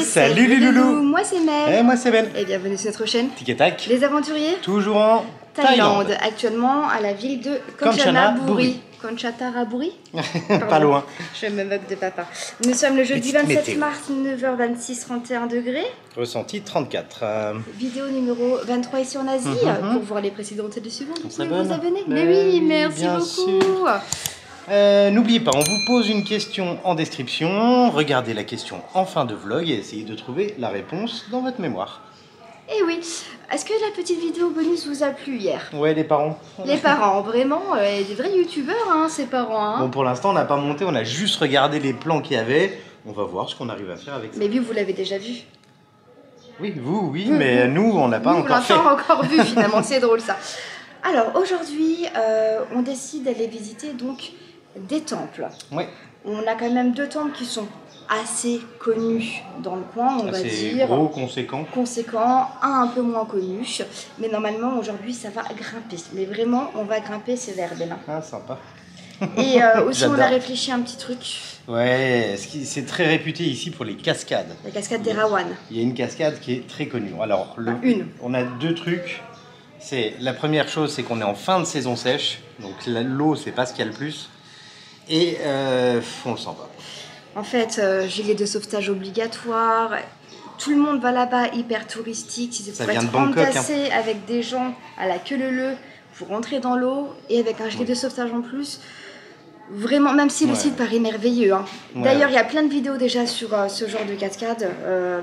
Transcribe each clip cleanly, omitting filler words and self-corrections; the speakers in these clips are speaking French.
Salut les loulous. Moi c'est Mel. Et moi c'est Ben. Et bienvenue sur notre chaîne Tic et tac. Les aventuriers. Toujours en Thaïlande. Actuellement à la ville de Kanchanaburi. Kanchanaburi. Pas loin. Je me moque de papa. Nous sommes le jeudi 27 météo. mars, 9h26, 31 degrés. Ressenti 34. Vidéo numéro 23 ici en Asie. Pour voir les précédentes et les suivantes, vous pouvez s'abonne. vous abonner. Mais oui, merci bien beaucoup. N'oubliez pas, on vous pose une question en description. Regardez la question en fin de vlog et essayez de trouver la réponse dans votre mémoire. Et oui, est-ce que la petite vidéo bonus vous a plu hier? Ouais, les parents. Les parents, vraiment, des vrais youtubeurs, hein, ces parents. Hein. Bon, pour l'instant, on n'a pas monté, on a juste regardé les plans qu'il y avait. On va voir ce qu'on arrive à faire avec ça. Mais vous l'avez déjà vu. Oui, vous, oui, mais nous, on n'a pas encore fait. On l'a pas encore vu, finalement, c'est drôle ça. Alors, aujourd'hui, on décide d'aller visiter donc des temples. Ouais. On a quand même deux temples qui sont assez connus dans le coin, on va dire. Gros, conséquent. Un peu moins connu. Mais normalement, aujourd'hui, ça va grimper. Mais vraiment, on va grimper ces verbes-là. Ah, sympa. Et aussi, on a réfléchi à un petit truc. Ouais, c'est très réputé ici pour les cascades. La cascade des Rawan. Il y a une cascade qui est très connue. Alors, on a deux trucs. La première chose, c'est qu'on est en fin de saison sèche. Donc l'eau, c'est pas ce qu'il y a le plus. Et on le sent pas. En fait, gilet de sauvetage obligatoire. Tout le monde va là-bas, hyper touristique. Si Ça pour vient être de Bangkok, entassé avec des gens à la queue leu-leu, pour rentrer dans l'eau et avec un gilet de sauvetage en plus. Vraiment, même si le site paraît merveilleux. Hein. D'ailleurs, il y a plein de vidéos déjà sur ce genre de cascade,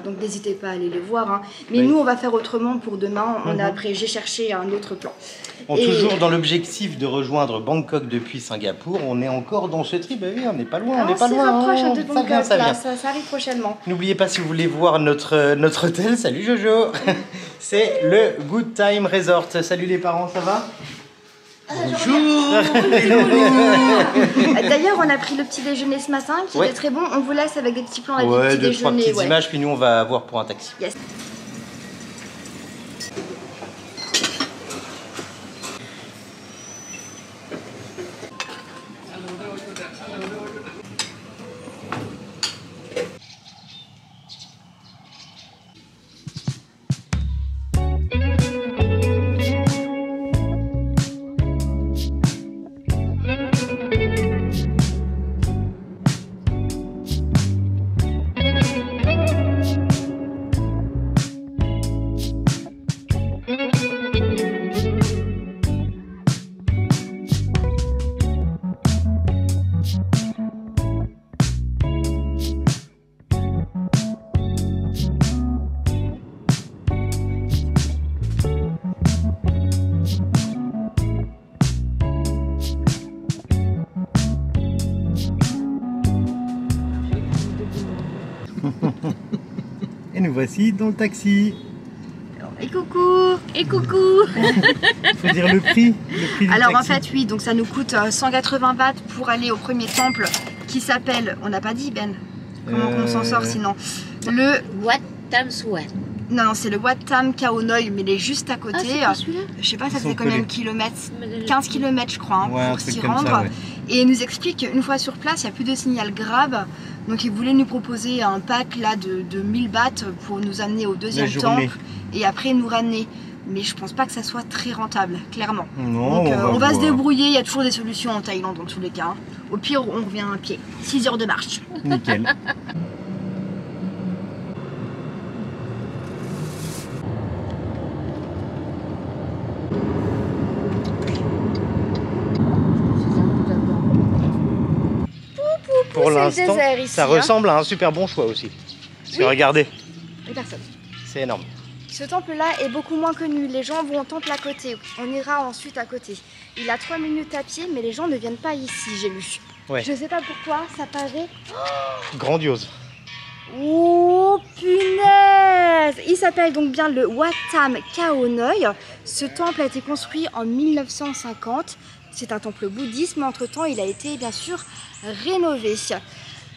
donc n'hésitez pas à aller les voir. Hein. Mais nous, on va faire autrement pour demain. J'ai cherché un autre plan. Toujours dans l'objectif de rejoindre Bangkok depuis Singapour, on est encore dans ce trip. Oui, on n'est pas loin, on n'est pas loin. Rapproche de Bangkok, ça vient. Ça arrive prochainement. N'oubliez pas, si vous voulez voir notre hôtel, salut Jojo, c'est le Good Time Resort. Salut les parents, ça va? Bonjour. D'ailleurs, on a pris le petit déjeuner ce matin qui était très bon. On vous laisse avec des petits plans avec des petits déjeuners. Deux, trois petites images, puis nous on va voir pour un taxi. Yes. Et nous voici dans le taxi. Et coucou. Et coucou. Faut dire le prix du Alors taxi. en fait oui, donc ça nous coûte 180 bahts pour aller au premier temple qui s'appelle, on n'a pas dit Ben, comment on s'en sort sinon, le Wat Tam Suat. Non, c'est le Wat Tam Khao Noi, mais il est juste à côté. Ah, c'est celui-là? Je sais pas, ça Ils faisait sont combien de collés. kilomètres? 15 km je crois, hein, Ouais, un pour truc s'y comme rendre. ça, ouais. Et il nous explique qu'une fois sur place, il n'y a plus de signal grave. Donc il voulait nous proposer un pack là de 1000 bahts pour nous amener au deuxième temple et après nous ramener. Mais je pense pas que ça soit très rentable, clairement. Non, donc on va se voir. débrouiller, il y a toujours des solutions en Thaïlande dans tous les cas. Hein. Au pire, on revient à pied. 6 heures de marche. Nickel. Pour l'instant, ça ressemble à un super bon choix aussi. Parce que regardez, Et personne. c'est énorme. Ce temple-là est beaucoup moins connu. Les gens vont au temple à côté. On ira ensuite à côté. Il a 3 minutes à pied, mais les gens ne viennent pas ici, j'ai lu. Ouais. Je sais pas pourquoi, ça paraît... Grandiose. Oh punaise! Il s'appelle donc bien le Wat Tam Khao Noi. Ce temple a été construit en 1950. C'est un temple bouddhiste, mais entre-temps, il a été bien sûr rénové.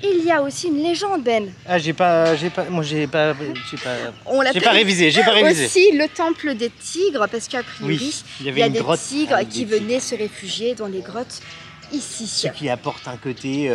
Il y a aussi une légende, Ben. Ah, j'ai pas révisé, Aussi le temple des tigres, parce qu'à priori, oui, il y a des grotte tigres qui venaient se réfugier dans les grottes ici. Ce qui apporte un côté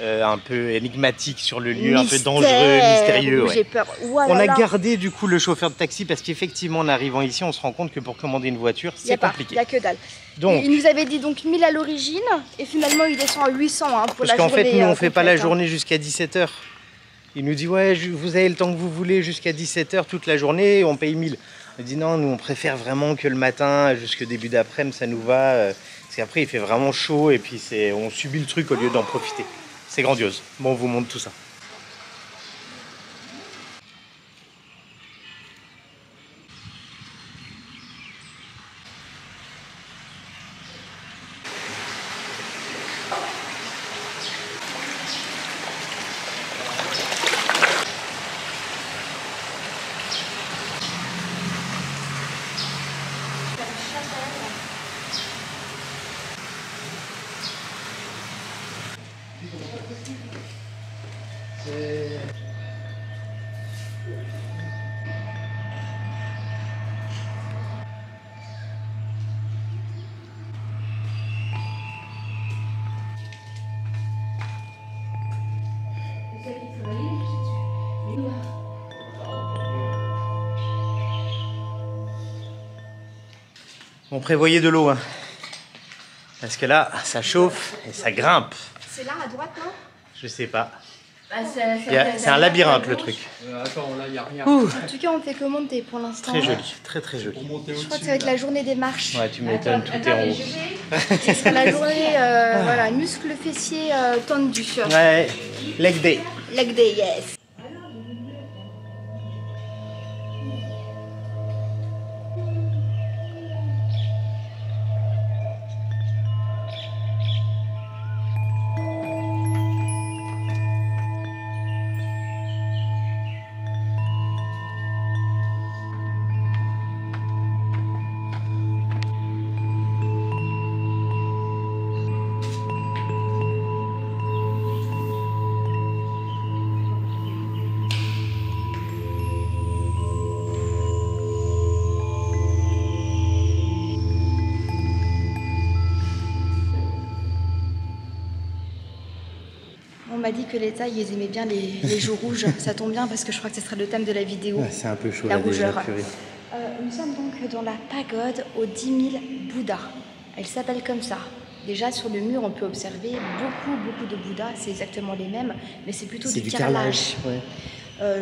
un peu énigmatique sur le lieu, un peu dangereux, mystérieux. Ouais. J'ai peur. Voilà, on a gardé du coup le chauffeur de taxi parce qu'effectivement en arrivant ici on se rend compte que pour commander une voiture c'est compliqué. Il n'y a que dalle. Donc, il nous avait dit donc 1000 à l'origine et finalement il descend à 800 hein, pour la journée. Parce qu'en fait nous on fait pas la hein. journée jusqu'à 17 h. Il nous dit ouais vous avez le temps que vous voulez jusqu'à 17 h toute la journée et on paye 1000. On dit non nous on préfère vraiment que le matin jusqu'au début d'après-midi ça nous va. Parce qu'après il fait vraiment chaud et puis on subit le truc au lieu d'en profiter. C'est grandiose. Bon, on vous montre tout ça. On prévoyait de l'eau, hein. Parce que là, ça chauffe et ça grimpe. C'est là à droite, non? Je sais pas. Bah, c'est un labyrinthe le truc. Attends, là, il n'y a rien. En tout cas, on fait que monter pour l'instant. Très joli, très très joli. Je crois que ça va être la journée des marches. Ouais, tu m'étonnes, tout est en haut. Ce sera la journée, voilà, muscles fessiers tendus. Ouais, leg day. Leg day, yes. On m'a dit que les Thaïs, ils aimaient bien les joues rouges. Ça tombe bien parce que je crois que ce sera le thème de la vidéo. Ouais, c'est un peu chaud la là, rougeur. déjà, nous sommes donc dans la pagode aux 10 000 Bouddhas. Elle s'appelle comme ça. Déjà sur le mur, on peut observer beaucoup de Bouddhas. C'est exactement les mêmes, mais c'est plutôt du carrelage. Ouais.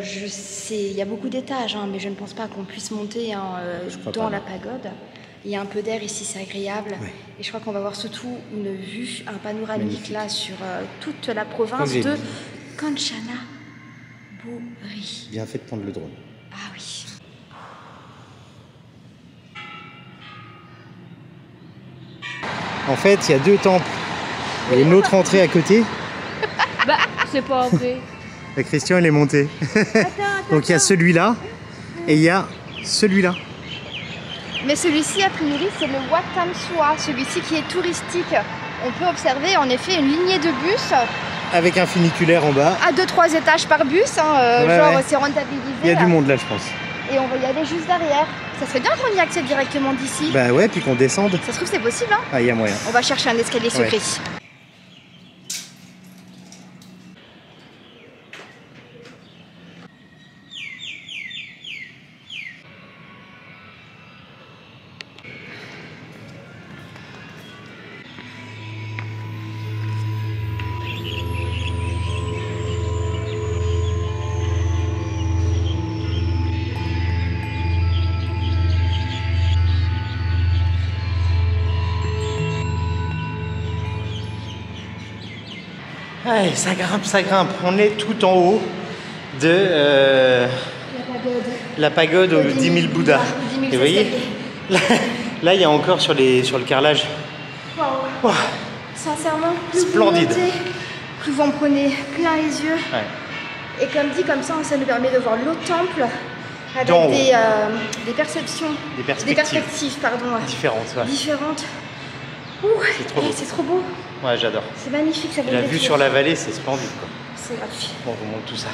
Je sais, il y a beaucoup d'étages, hein, mais je ne pense pas qu'on puisse monter dans la pagode. Il y a un peu d'air ici, c'est agréable. Ouais. Et je crois qu'on va voir surtout une vue, un panoramique magnifique là sur toute la province de Kanchanaburi. Bien fait de prendre le drone. Ah oui. En fait, il y a deux temples. Il y a une autre entrée à côté. Bah, c'est pas vrai. Et Christian, il est monté. Donc il y a celui-là et il y a celui-là. Mais celui-ci, a priori, c'est le Wat Tham Suat, celui-ci qui est touristique. On peut observer en effet une lignée de bus. Avec un funiculaire en bas. À 2-3 étages par bus, hein, genre c'est rentabilisé. Il y a du monde là, je pense. Et on va y aller juste derrière. Ça serait bien qu'on y accède directement d'ici. Bah ouais, puis qu'on descende. Ça se trouve c'est possible, hein? Ah, il y a moyen. On va chercher un escalier secret. Allez, ça grimpe. On est tout en haut de la pagode aux 10 000 Bouddhas. Et vous voyez, là, il y a encore sur le carrelage. Wow. Sincèrement, plus splendide. Vous montez, plus vous en prenez plein les yeux. Ouais. Et comme dit, comme ça nous permet de voir l'autre temple avec des perceptions, des perspectives pardon, différentes. C'est trop beau. C'est trop beau. Ouais, j'adore. C'est magnifique, ça vaut la vue sur la vallée, c'est splendide, quoi. C'est gratuit. Bon, on vous montre tout ça.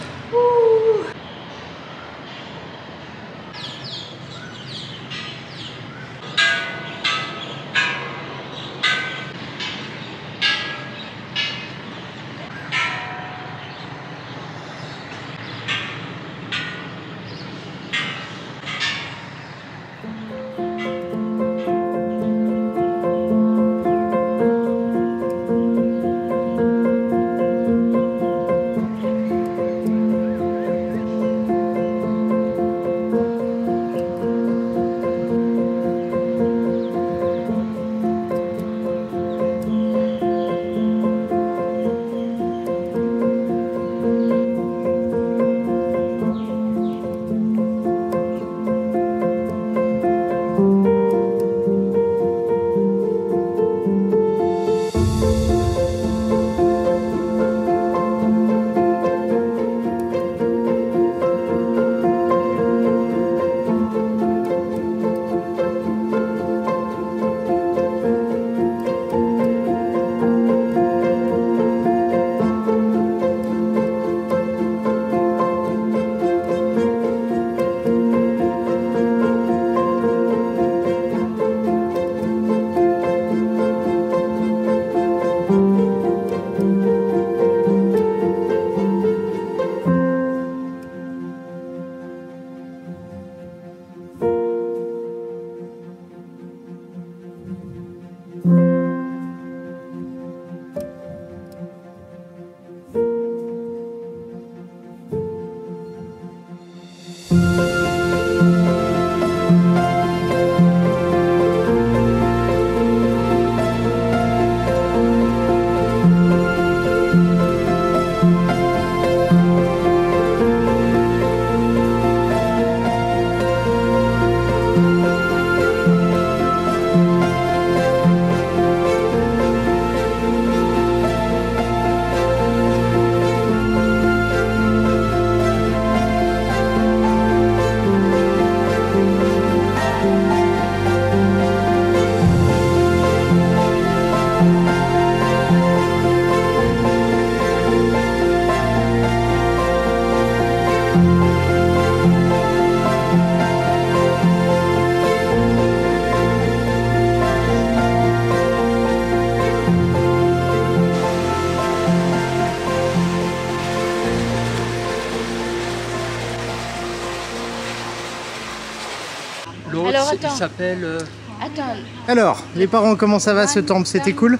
L'autre, il s'appelle... Attends. Alors, les parents, comment ça va ce temple? C'était cool?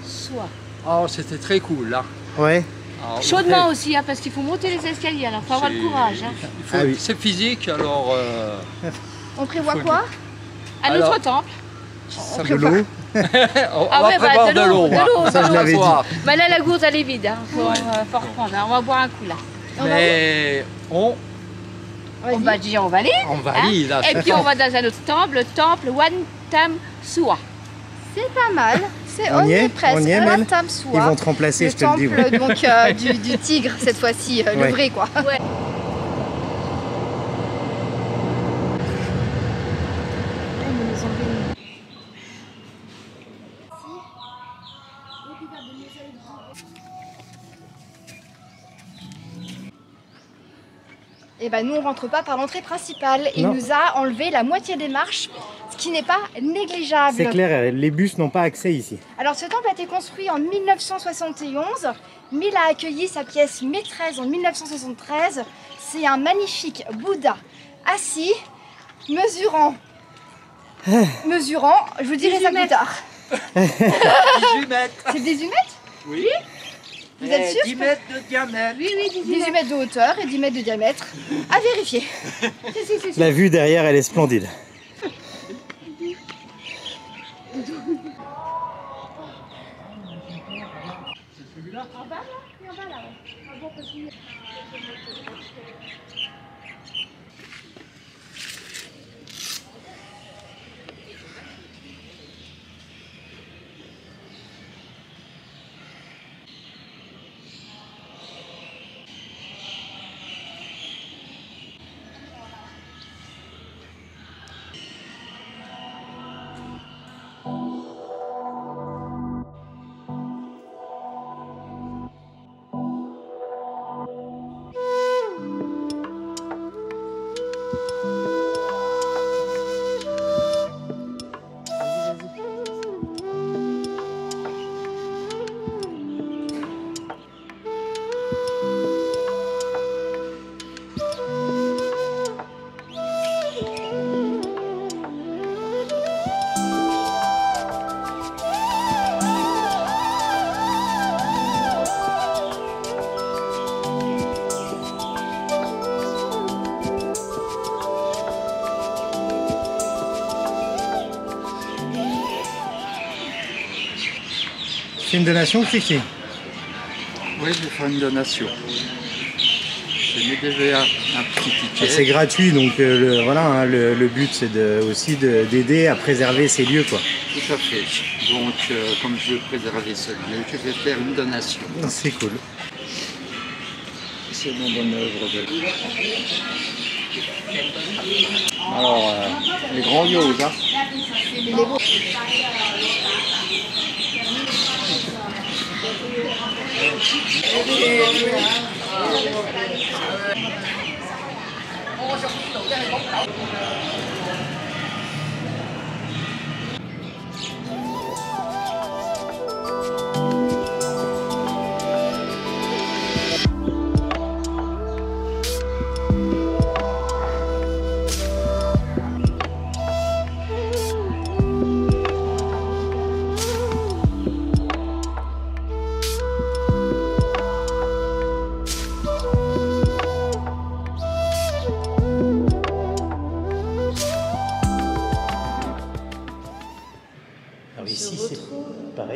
Oh, c'était très cool, là. Ouais. Alors, chaudement aussi, hein, parce qu'il faut monter les escaliers, alors il faut avoir le courage. Hein. C'est physique, alors... On prévoit quoi? À notre temple. De l'eau. On va prévoir de l'eau. Ça, je l'avais dit. Bah là, la gourde, elle est vide, hein. Faut reprendre, hein. On va boire un coup, là. Mais on va dire, on valide. On valide, là. Et puis on va dans un autre temple, le temple Wat Tham Suwa. C'est pas mal. On y est presque. Mel. Tam Suwa. Ils vont te remplacer, je te le dis. Le temple donc, du tigre, cette fois-ci, le vrai quoi. Ouais. Et ben nous on rentre pas par l'entrée principale. Il nous a enlevé la moitié des marches, ce qui n'est pas négligeable. C'est clair, les bus n'ont pas accès ici. Alors ce temple a été construit en 1971, mais il a accueilli sa pièce maîtresse en 1973. C'est un magnifique Bouddha assis, mesurant, je vous dirai ça plus tard. 18 mètres. C'est 18 mètres? Oui. Vous êtes sûr? 10 mètres de diamètre. Oui, 18 mètres de hauteur et 10 mètres de diamètre. À vérifier. La vue derrière, elle est splendide. C'est une donation, Fifi? Oui, je vais faire une donation. Je mets déjà un petit ticket. C'est gratuit, donc voilà, hein, le but c'est aussi d'aider à préserver ces lieux, quoi. Tout à fait. Donc, comme je veux préserver ce lieu, je vais faire une donation. C'est cool. C'est mon bonne œuvre de... Alors, les grandioses, hein.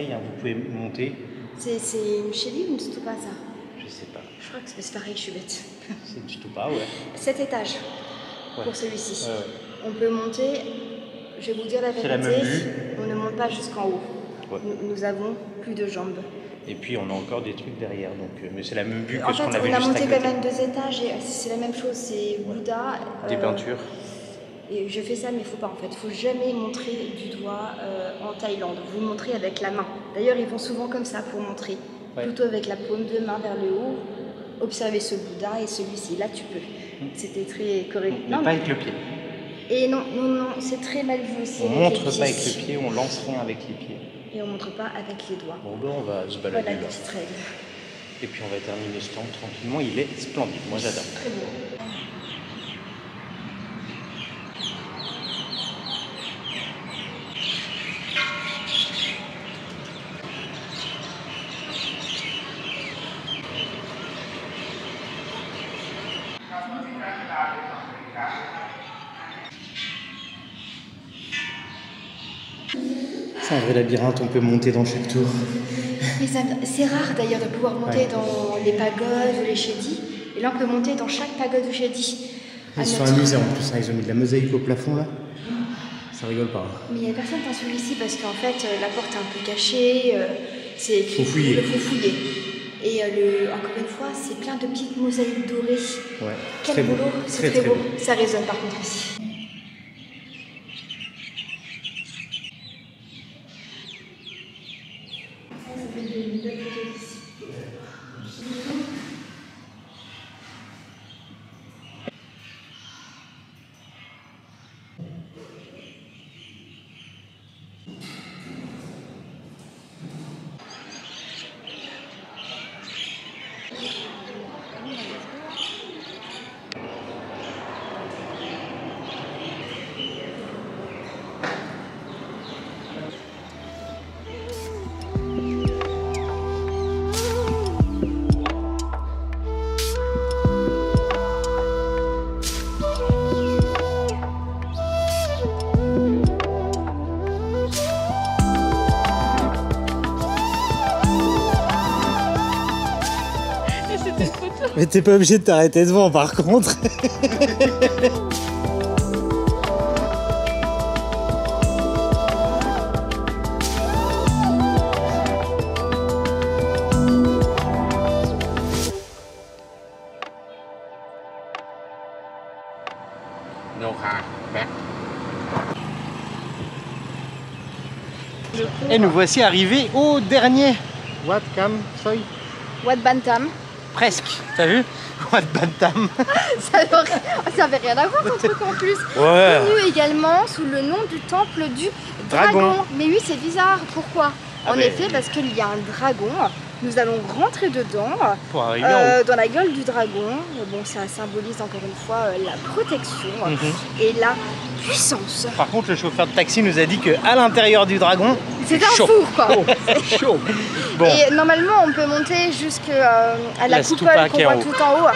pareil, hein, vous pouvez monter. C'est une Shelly ou une Stupa ça? Je sais pas. Je crois que c'est pareil, je suis bête. C'est une Stupa, ouais. 7 étages Ouais. pour celui-ci. Ouais. On peut monter, je vais vous dire la C'est la vérité, même vue. on ne monte pas jusqu'en haut. Ouais. Nous avons plus de jambes. Et puis on a encore des trucs derrière, donc, mais c'est la même vue que En ce fait, qu'on avait on a juste monté à quand côté. même 2 étages et c'est la même chose, c'est Bouddha. Des peintures. Et je fais ça, mais il ne faut pas en fait. Il ne faut jamais montrer du doigt en Thaïlande. Vous montrez avec la main. D'ailleurs, ils vont souvent comme ça pour montrer. Ouais. Plutôt avec la paume de main vers le haut. Observez ce Bouddha et celui-ci. Là, tu peux. C'était très correct. Mais pas avec le pied. Et non, c'est très mal vu aussi. On avec montre les pas pieds. avec le pied, on lance rien avec les pieds. Et on ne montre pas avec les doigts. Bon ben on va se balader Voilà, là. petite règle. Et puis on va terminer ce temps tranquillement, il est splendide, moi j'adore. Très beau. C'est un vrai labyrinthe, on peut monter dans chaque tour. Mais c'est rare d'ailleurs de pouvoir monter dans les pagodes ou les shédis. Et là, on peut monter dans chaque pagode ou shédi. Ils se sont amusés en plus, hein, ils ont mis de la mosaïque au plafond là. Ça rigole pas. Hein. Mais il n'y a personne dans celui-ci parce qu'en fait, la porte est un peu cachée. C'est Faut fouiller. Faut fouiller. Et encore une fois, c'est plein de petites mosaïques dorées. Ouais. Quel Très beau. boulot, c'est très beau. Ça résonne par contre ici. Mais t'es pas obligé de t'arrêter devant par contre. Et nous voici arrivés au dernier Wat Kam Soi. Wat Bantam. Presque, t'as vu? Wat Bantam. Ça avait rien à voir ton truc en plus. Ouais. Connu également sous le nom du temple du dragon. Mais oui, c'est bizarre. Pourquoi? En effet, parce qu'il y a un dragon. Nous allons rentrer dedans, pour arriver dans la gueule du dragon. Bon, ça symbolise encore une fois la protection et la puissance. Par contre, le chauffeur de taxi nous a dit qu'à l'intérieur du dragon, c'est un four quoi. C'est chaud. Bon. Et normalement, on peut monter jusqu'à la coupole qu'on voit tout en haut.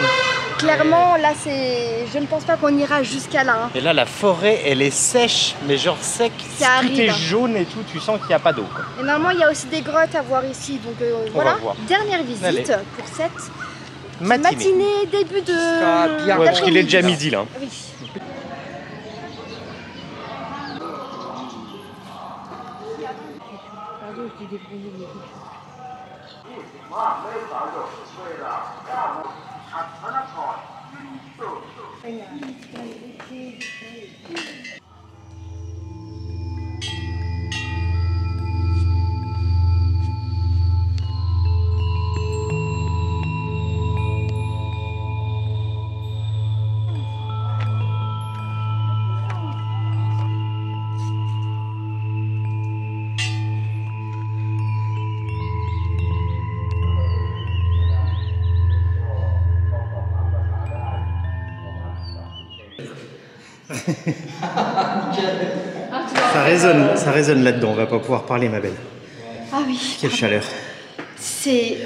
Clairement, là, je ne pense pas qu'on ira jusqu'à là. Hein. Et là, la forêt, elle est sèche, mais genre sec. Tout est jaune et tout, tu sens qu'il n'y a pas d'eau. Et normalement, il y a aussi des grottes à voir ici. Donc voilà, dernière visite pour cette matinée, début de... Ouais, parce qu'il est déjà midi là. Oui. Ça résonne là-dedans, on va pas pouvoir parler ma belle. Ah oui. Quelle chaleur. C'est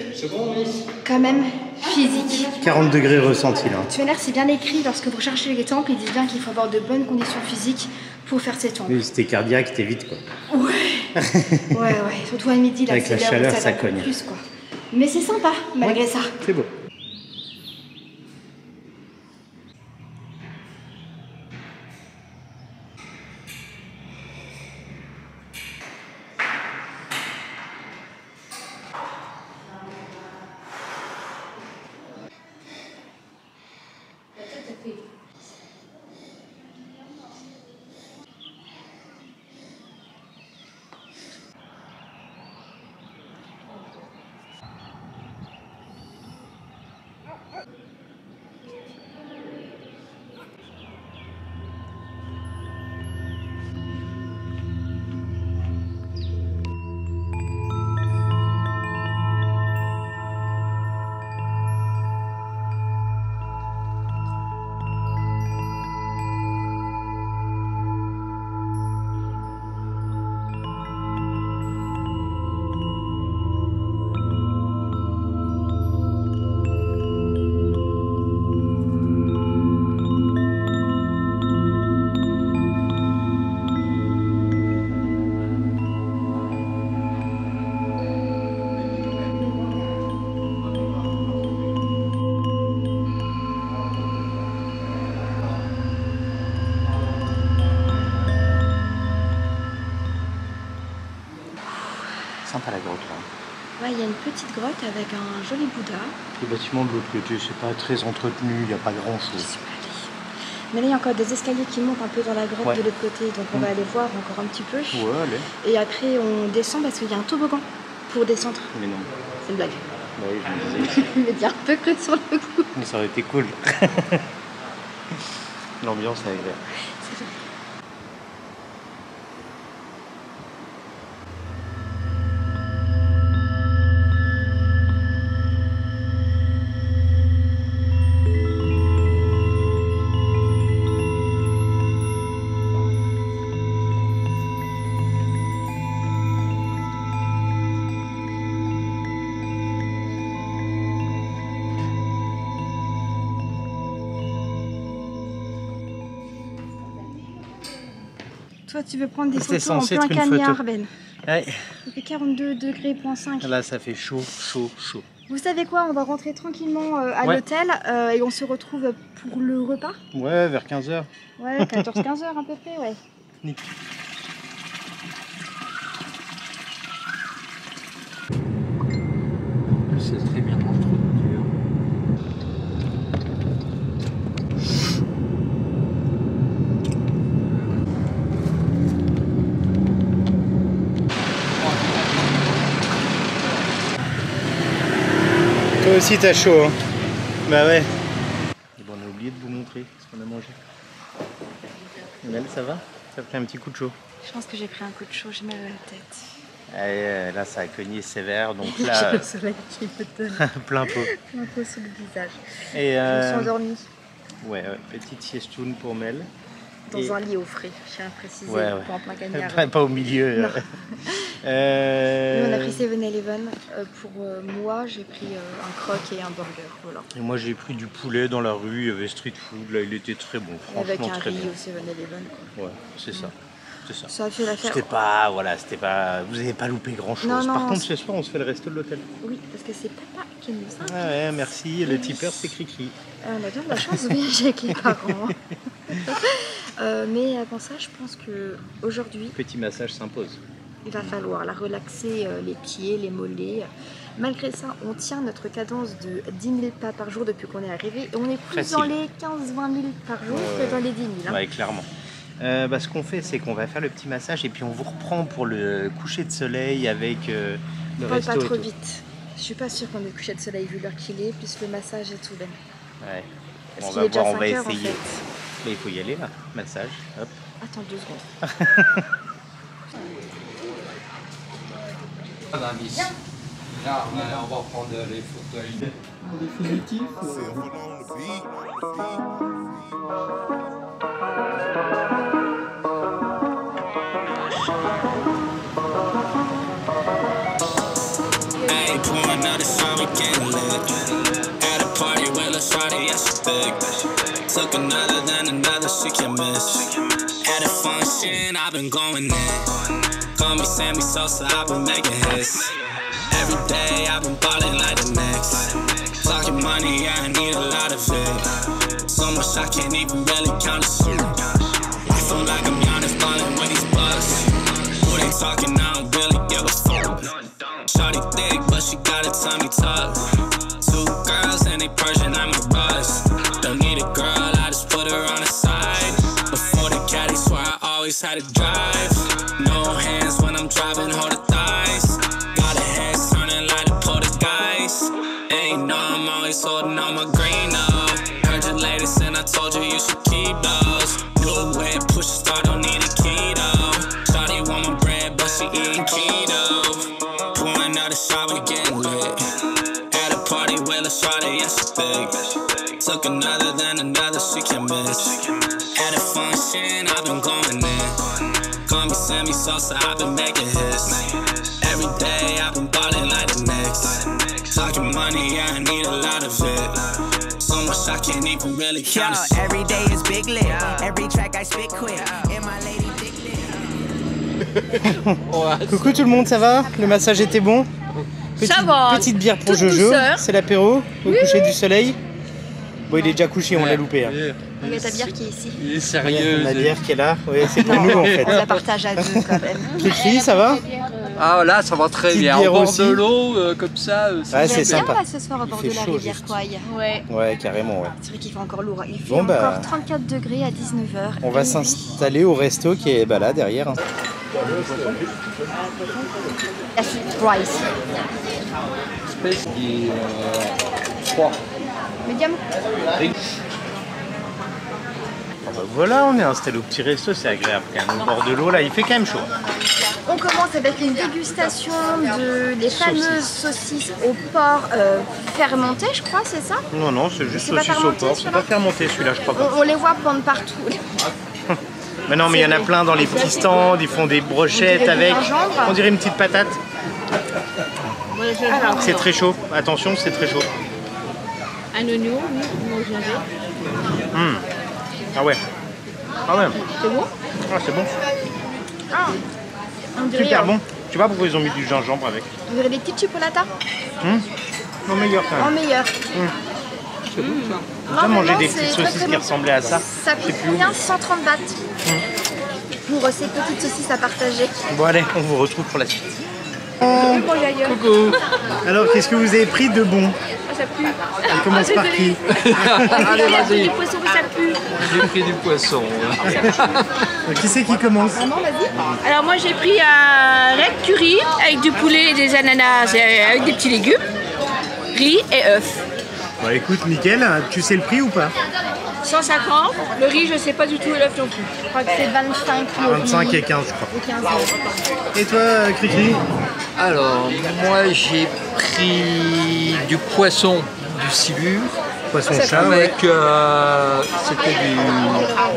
quand même physique. 40 degrés ressentis là. De toute manière, c'est bien écrit lorsque vous recherchez les temples, ils disent bien qu'il faut avoir de bonnes conditions physiques pour faire ces temples. Oui, c'était cardiaque, t'es vite quoi. Ouais. Ouais, surtout à midi, là, avec la chaleur, ça cogne. Plus, quoi. Mais c'est sympa, malgré ça. C'est beau. Sympa la grotte là. Ouais, il y a une petite grotte avec un joli Bouddha. Le bâtiment de l'autre côté, c'est pas très entretenu, il n'y a pas grand chose. Mais là, il y a encore des escaliers qui montent un peu dans la grotte de l'autre côté, donc on va aller voir encore un petit peu. Ouais, allez. Et après, on descend parce qu'il y a un toboggan pour descendre. Mais non. C'est une blague. Bah oui, je me disais. Je me dis un peu cru sur le coup. Mais ça aurait été cool. L'ambiance est agréable. C'est vrai. Toi, tu veux prendre des photos en plein cagnard, Ben. Ouais. Il fait 42 degrés, .5. Là, ça fait chaud. Vous savez quoi? On va rentrer tranquillement à l'hôtel et on se retrouve pour le repas. Ouais, vers 15h. Ouais, 14-15h à peu près, ouais. Nickel. C'est très bien entretenu. Toi aussi t'as chaud, hein? Bah ouais. Et bon, on a oublié de vous montrer ce qu'on a mangé. Mel, ça va? Ça a pris un petit coup de chaud? Je pense que j'ai pris un coup de chaud, j'ai mal à la tête. Et là, ça a cogné sévère, donc là... J'ai le soleil qui me donne plein pot. plein pot sur le visage. Et Je me suis endormie. Ouais, petite siestoune pour Mel. Dans un lit au frais, je tiens à préciser, ouais. pas en plein cagnard. Pas au milieu. Non. Nous, on a pris 7-Eleven. Pour moi, j'ai pris un croque et un burger. Voilà. Et moi, j'ai pris du poulet dans la rue, il y avait street food, là, il était très bon, franchement avec un très riz bon. au 7-Eleven. Ouais, c'est ça. C'est ça. Ça a fait l'affaire. C'était pas, voilà, c'était pas, vous n'avez pas loupé grand chose. Non, Par contre, ce soir, on se fait le resto de l'hôtel. Oui, parce que c'est papa qui nous invite. Ah ouais, merci. Et le tipeur, c'est Cricri. On a bien de la chance, oui, avec les parents. Mais avant ça, je pense que aujourd'hui, Petit massage s'impose. il va falloir la relaxer les pieds, les mollets. Malgré ça, on tient notre cadence de 10 000 pas par jour depuis qu'on est arrivé. Et on est plus Facile. dans les 15-20 000 par jour que dans les 10 000. Hein. Ouais, clairement. Ce qu'on fait, c'est qu'on va faire le petit massage et puis on vous reprend pour le coucher de soleil avec le Parle resto. pas trop et tout. vite. Je suis pas sûre qu'on ait couché de soleil vu l'heure qu'il est, plus le massage et tout. Ben. Ouais. Parce On qu'il va est déjà voir, on va 5 heures, en essayer. fait. Mais il faut y aller là, massage. Hop. Attends 2 secondes. Là, on va prendre les fauteuils. En définitif. Ayy, pour another song, we getting lit. At a party with La Shawty, yeah, she thick. Took another, then another, she can miss. At a function, I've been going in. Call me Sammy Sosa, I've been making hits. Every day I've been ballin' like the next. Talking money, yeah, I need a lot of it. So much I can't even really count it. I feel like I'm Giannis ballin' with these bucks. Who they talking, I don't really give a fuck. Shawty thick, but she got a tummy tuck. Two girls and they Persian, I'm a buzz. Don't need a girl, I just put her on the side. Before the caddy, swear I always had to drive. No hands when I'm driving, hold the thighs. Got a head turning like the poltergeist. Ain't know I'm always holding on my green up. Heard your latest and I told you you should keep those. New whip, push a start, don't need a keto. Shawty want my bread, but she eating keto. Pouring out a shot, we getting lit. At a party with a shawty, yeah, she thick. Took another, then another, she can miss. At a function, I've been going in. Call me Sammy Sosa, I've been making hits. Every day I've been ballin' like the next. Talking money, yeah, I need a lot of it. So much I can't even really count it. Every day is big lit. Every track I spit quick. And my lady dick lit. Coucou tout le monde, ça va? Le massage était bon? Ça va. Petite bière pour Toute Jojo, douceur. c'est l'apéro au coucher du soleil. Bon, il est déjà couché, on l'a loupé. Hein. Il y a ta bière qui est ici. Il est sérieux. La bière qui est là, oui, c'est pour nous en fait. On la partage à deux quand même. Kiki, ça va? Ah là, ça va très Petite bien. bière Au bord aussi. de l'eau, comme ça, Ouais, c'est Bien sympa. là ce soir au bord Il de fait la chaud, rivière juste. Kouaï. Ouais. Ouais, carrément, ouais. C'est vrai qu'il fait encore lourd. Il fait Bon, encore bah, 34 degrés à 19h. On va s'installer au resto qui est là derrière. Hein. Rice. espèce qui est froid. Medium. Bah voilà, on est installé au petit resto, c'est agréable quand même. Au bord de l'eau, là, il fait quand même chaud. On commence avec une dégustation de les fameuses saucisses au porc fermentées, je crois, c'est ça? Non, non, c'est juste C'est pas saucisse au fermenté, porc. C'est celui-là pas fermenté celui-là, je crois pas. On les voit pendre partout. Mais non, mais il y en a plein dans les petits stands, ils font des brochettes On dirait du avec. gingembre. On dirait une petite patate. Alors, C'est très chaud, attention, c'est très chaud. Un oignon, au gingembre. Ah ouais. Ah ouais. C'est bon? Ah, c'est bon. ah, on dirait, Super bon. Tu sais pas pourquoi ils ont mis du gingembre avec? On dirait des petites chipolatas Non, meilleur quand en même. meilleur. J'ai Non, déjà mais mangé non, des c'est petites très, saucisses très qui bon. ressemblaient à ça. Ça coûte combien? 130 bahts pour ces petites saucisses à partager. Bon allez, on vous retrouve pour la suite. Je peux manger ailleurs. Coucou. Alors, qu'est-ce que vous avez pris de bon? Ah, ça pue. On commence par qui? Allez, vas-y. Du poisson, ça pue. J'ai pris du poisson. Qui c'est qui commence? Alors moi j'ai pris un red curry avec du poulet, des ananas, avec des petits légumes, riz et œufs. Bah écoute, nickel, tu sais le prix ou pas? 150, le riz je sais pas du tout et l'œuf non plus. Je crois que c'est 25 euros. 25 et 15 je crois. Et 15 euros. Et toi, Cricri? Alors, moi j'ai pris du poisson du silure Poisson chat, ouais. avec c'était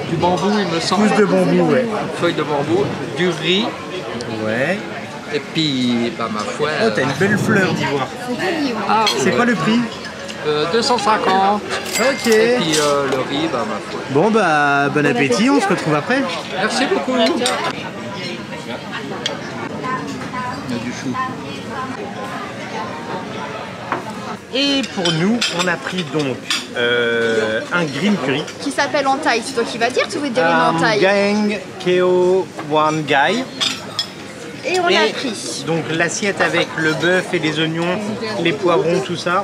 du bambou, il me semble. Pousse de bambou, ouais. Une feuille de bambou, du riz, Ouais. et puis, bah, ma foi. Oh, t'as une belle fleur d'ivoire. Ah, C'est quoi le prix? 250. Ok. Et puis le riz, bah, ma foi. Bon bah, bon appétit, on se retrouve après. Merci beaucoup. Il y a du chou. Et pour nous, on a pris donc un green curry. Qui s'appelle en thaï, c'est toi qui vas dire, tu veux dire une en thaï. Gang Keo Wan Gai. Et on Et a pris donc l'assiette avec le bœuf et les oignons, les poivrons, tout ça.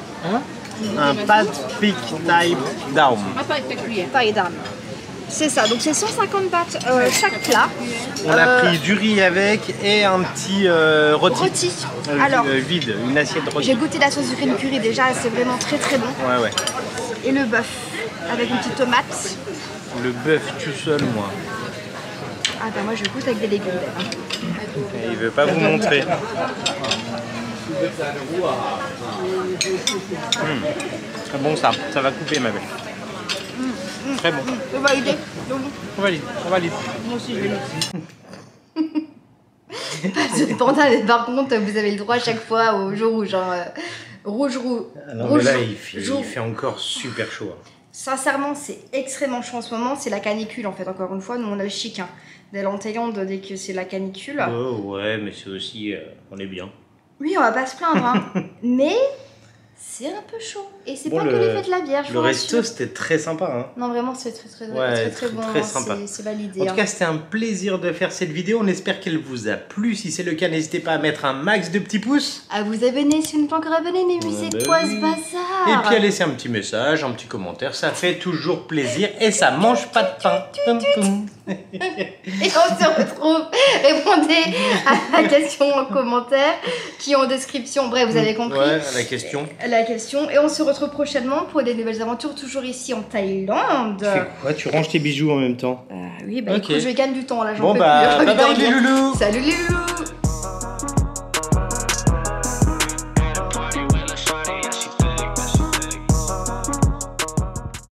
Un pad pik thai daum. Ah, pas avec ta cuillère. thaï dam. C'est ça, donc c'est 150 bahts chaque plat. On a pris du riz avec et un petit rôti. Rôti. Alors, Vide, une assiette rôti. j'ai goûté la sauce du green curry déjà, c'est vraiment très très bon. Ouais, ouais. Et le bœuf avec une petite tomate. Le bœuf tout seul, moi. Ah bah moi je goûte avec des légumes. Et il veut pas vous montrer. Très bon ça va couper ma belle. Très bon. Je vais valider. On valide, on valide. Moi aussi je vais le Par contre, vous avez le droit à chaque fois au jour rouge. Rouge, rouge. Ah non, mais là il fait encore super chaud. Sincèrement, c'est extrêmement chaud en ce moment. C'est la canicule en fait, encore une fois. Nous, on a le chic hein, des Lanthaillandes dès que c'est la canicule. Oh, ouais, mais c'est aussi. On est bien. Oui, on va pas se plaindre, hein. Mais c'est un peu chaud. Et c'est pas que l'effet de la bière, je Le vous resto, rassure. c'était très sympa. Hein. Non, vraiment, c'est très bon. Très sympa. C'est validé. En tout cas, c'était un plaisir de faire cette vidéo. On espère qu'elle vous a plu. Si c'est le cas, n'hésitez pas à mettre un max de petits pouces. À vous abonner si vous n'êtes pas encore abonné. Mais oui, c'est quoi ce bazar? Et puis à laisser un petit message, un petit commentaire. Ça fait toujours plaisir et ça mange pas de pain. Et on se retrouve. Répondez à la question en commentaire qui est en description. Bref, vous avez compris. Ouais, la question. Et on se retrouve prochainement pour des nouvelles aventures, toujours ici en Thaïlande. Tu fais quoi? Tu ranges tes bijoux en même temps? Oui, bah Ok. écoute, je gagne du temps là, j'en Bon peux bah, plus. bye bye les loulous. Salut les loulous.